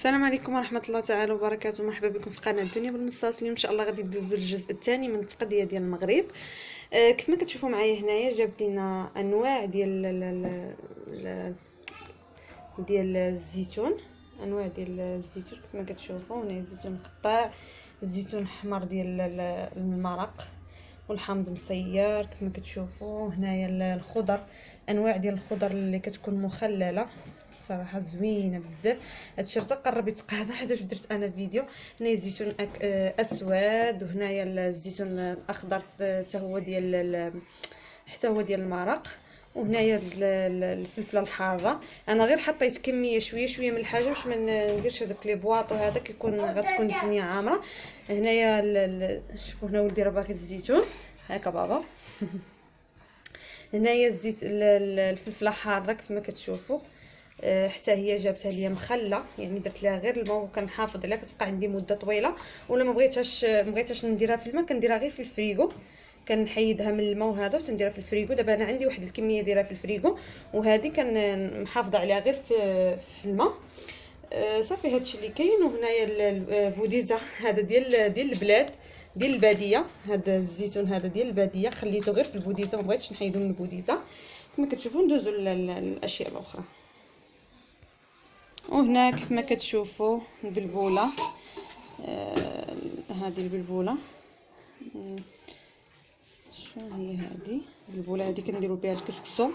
السلام عليكم ورحمه الله تعالى وبركاته. مرحبا بكم في قناه الدنيا بالمصاص. اليوم ان شاء الله غادي ندوزو للجزء الثاني من التقضيه ديال المغرب. كيف ما كتشوفوا معايا هنايا جابت لنا انواع ديال الزيتون. انواع ديال الزيتون كيف ما كتشوفوا هنا، الزيتون مقطع، الزيتون احمر ديال المرق، والحامض مسير كيف ما كتشوفوا هنايا. الخضر، انواع ديال الخضر اللي كتكون مخلله، صراحه زوينه بزاف. هادشي راه قرب يتقاضى حيت درت انا فيديو. هنايا الزيتون اسود، وهنايا الزيتون الاخضر حتى هو ديال المرق، وهنايا الفلفله الحاره. انا غير حطيت كميه شويه من الحاجه باش ما نديرش هذاك لي بواطو، هذا كيكون غتكون الدنيا عامره. هنايا شوفوا هنا ولدي راه باغي الزيتون هكا بابا. هنايا الزيت الفلفله حاره كيف ما كتشوفوا، حتى هي جابتها ليا مخله، يعني درت لها غير الماء وكنحافظ عليها كتبقى عندي مده طويله. ولا ما بغيتهاش نديرها في الماء كنديرها غير في الفريغو، كنحيدها من الماء وهذا وتنديرها في الفريغو. دابا انا عندي واحد الكميه ديالها في الفريغو، وهذه محافظه عليها غير في الماء. صافي هادشي اللي كاين. وهنايا البوديزه هذا ديال البلاد، ديال الباديه. هذا الزيتون هذا ديال الباديه خليته غير في البوديزه، ما بغيتش نحيدو من البوديزه. كما كتشوفوا ندوزو للاشياء الاخرى. وهنا كيف ما كتشوفوا البلبوله، هذه البلبوله. شنو هي هذه البلبوله؟ هذه كنديروا بها الكسكسو.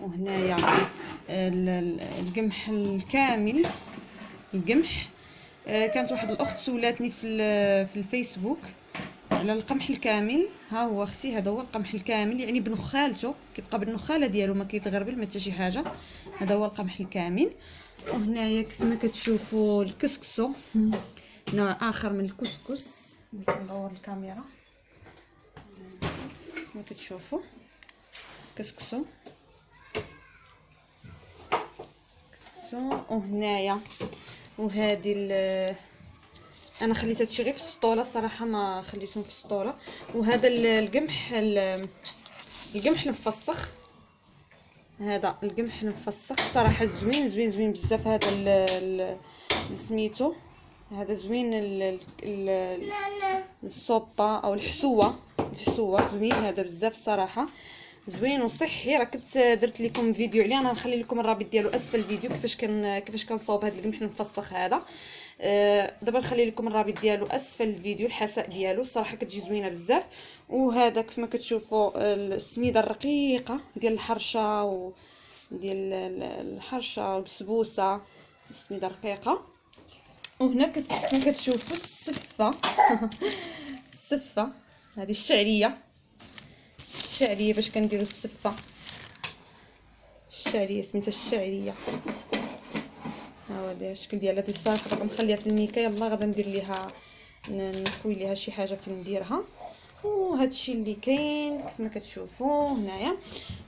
وهنايا القمح الكامل، القمح. كانت واحد الاخت سولاتني في الفيسبوك على القمح الكامل. ها هو اختي، هذا هو القمح الكامل، يعني بنخالته، كيبقى بالنخاله ديالو، ما كيتغربل ما حتى شي حاجه. هذا هو القمح الكامل. وهنايا كيف ما كتشوفوا الكسكسو، نوع اخر من الكسكس. ندور الكاميرا كما كتشوفوا كسكسو. وهنايا وهذه انا خليت هادشي غير في السطوله، الصراحه ما خليتهم في السطوله. وهذا القمح المفسخ، هذا القمح المفسخ صراحه زوين بزاف. هذا سميتو، هذا زوين الصوبه او الحسوه زوين هذا بزاف صراحه، زوين وصحي. راه كنت درت لكم فيديو عليه، انا نخلي لكم الرابط ديالو اسفل الفيديو، كيفاش كنصاوب هذا القمح المفسخ هذا. دابا نخلي لكم الرابط ديالو اسفل الفيديو، الحساء ديالو الصراحه كتجي زوينه بزاف. وهذا كيف ما كتشوفوا السميده الرقيقه ديال الحرشه والبسبوسه، السميده رقيقه. وهنا كيف ما كتشوفوا السفه. السفه هذه الشعريه باش كنديروا السفه. الشعريه سميتها الشعريه. ها هو الشكل ديالها دي صافي، باقا مخليها في الميكا. يلا غادا ندير ليها نكوي ليها شي حاجه فين نديرها. وهادشي اللي كاين كيف ما كتشوفوا هنايا.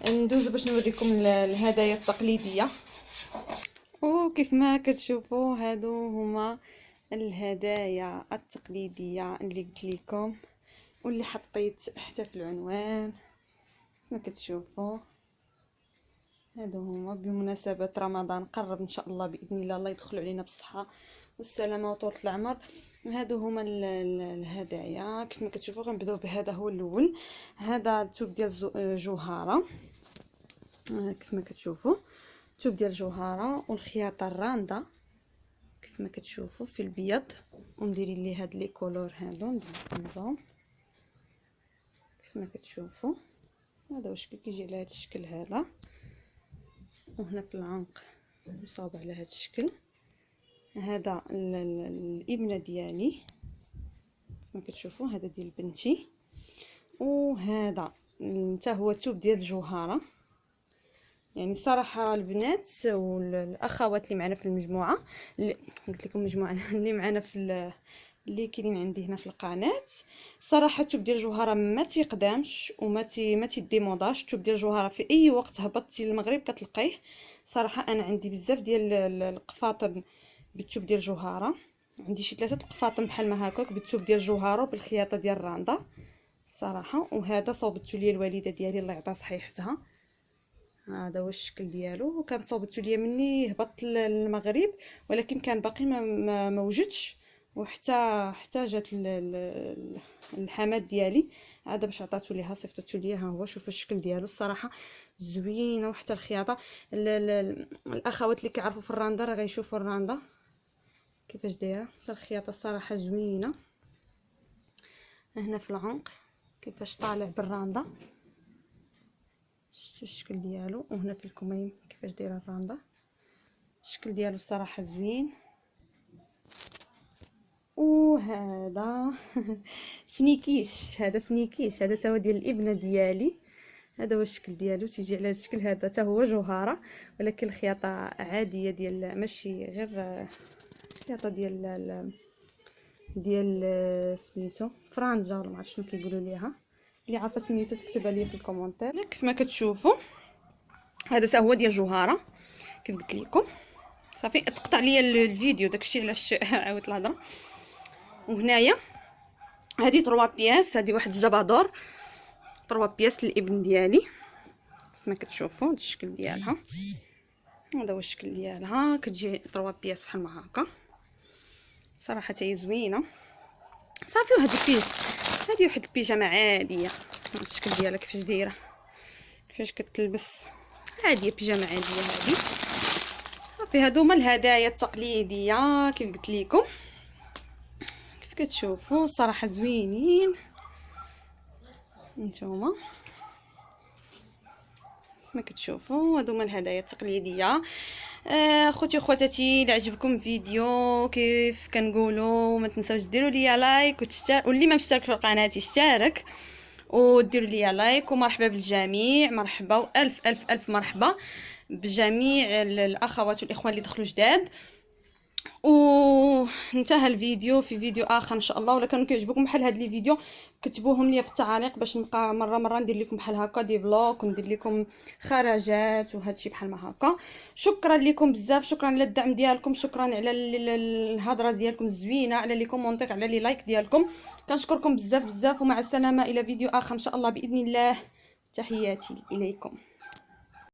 ندوزو باش نوريكم الهدايا التقليديه. وكيف ما كتشوفوا هادو هما الهدايا التقليديه اللي قلت لكم، واللي حطيت حتى في العنوان ما كتشوفوا. هادو هما بمناسبه رمضان قرب ان شاء الله باذن الله يدخل علينا بالصحه والسلامه وطول العمر. هادو هما الهدايا كيف ما كتشوفوا. غنبداو بهذا هو الاول. هذا الثوب ديال جوهره، كيف ما كتشوفوا الثوب ديال جوهره، والخياطه الرانده كيف ما كتشوفوا في البيض. وندير ليه هاد لي كولور هادو، ندير لكم كيف ما كتشوفوا. هذا واش كيجي على هذا الشكل هذا. وهنا في العنق مصاوب على هذا الشكل. هذا الابنه ديالي كما كتشوفوا، هذا ديال بنتي. وهذا حتى هو الثوب ديال الجوهره. يعني صراحه البنات والاخوات اللي معنا في المجموعه، اللي قلت لكم مجموعه اللي معنا في اللي كاينين عندي هنا في القناه، صراحه الثوب ديال الجوهره ما تيقدامش وما تيديموضاش. الثوب ديال الجوهره في اي وقت هبطتي للمغرب كتلقيه. صراحه انا عندي بزاف ديال القفاطن بالثوب ديال الجوهره، عندي شي 3 القفاطن بحال ما هكاك بالثوب ديال الجوهره وبالخياطه ديال الراندا صراحه. وهذا صوبته لي الوالده ديالي الله يعطيها صحيحتها، هذا هو الشكل ديالو. وكان صوبته ليا مني هبطت للمغرب، ولكن كان باقي ما وجدش، وحتى جات الحماد ديالي عاد باش عطاتو ليها صيفطتو ليا. ها هو شوفوا الشكل ديالو الصراحه زوينه، وحتى الخياطه الاخوات اللي كيعرفوا في الراندا راه غيشوفوا الراندا كيفاش دايره. حتى الخياطه الصراحه زوينه. هنا في العنق كيفاش طالع بالراندا، شفتوا الشكل ديالو. وهنا في الكميم كيفاش دايره الراندا، الشكل ديالو الصراحه زوين. وهذا فنيكيش، هذا فنيكيش، هذا تاهو ديال الابنه ديالي. هذا هو الشكل ديالو، تيجي على هذا الشكل. هذا حتى هو جوهره، ولكن الخياطه عاديه ديال ماشي غير خياطه ديال سميتو فرانجا ولا ما عرفت شنو كيقولوا ليها. اللي عارفه سميتو تكتبها لي في الكومونتير. كيف ما كتشوفوا هذا حتى هو ديال جوهره كيف قلت لكم. صافي تقطع ليا الفيديو داكشي علاش عاودت الهضره. وهنايا هذه 3 بياس، هذه واحد الجبادور 3 بياس للابن ديالي كيف ما كتشوفوا. هذا الشكل ديالها، هذا هو الشكل ديالها. كتجي 3 بياس بحال ما هكا، صراحه هي زوينه. صافي. هذه واحد البيجامه عاديه، الشكل ديالها كيفاش دايره، كيفاش كتلبس عاديه، بيجامه عاديه هذه. صافي هادو هما الهدايا التقليديه كيف قلت لكم. كيف كتشوفوا الصراحه زوينين نتوما ما كتشوفوا. هادو هما الهدايا التقليديه. خوتي وخواتاتي، اللي عجبكم الفيديو كيف كنقولوا ما تنساوش ديروا لي لايك واللي ما مشترك في القناه يشترك وديروا لي لايك. ومرحبا بالجميع، مرحبا والف الف الف مرحبا بجميع الاخوات والاخوان اللي دخلوا جداد. وانتهى الفيديو. في فيديو اخر ان شاء الله، ولا كانوا كيعجبكم بحال هاد لي فيديو كتبوهم لي في التعاليق باش نبقى مره ندير لكم بحال هكا دي فلوق، وندير لكم خرجات وهادشي بحال ما هكا. شكرا لكم بزاف، شكرا على الدعم ديالكم، شكرا على الهضره ديالكم الزوينه، على لي كومونتير، على لي لايك ديالكم. كنشكركم بزاف بزاف، ومع السلامه الى فيديو اخر ان شاء الله باذن الله. تحياتي اليكم.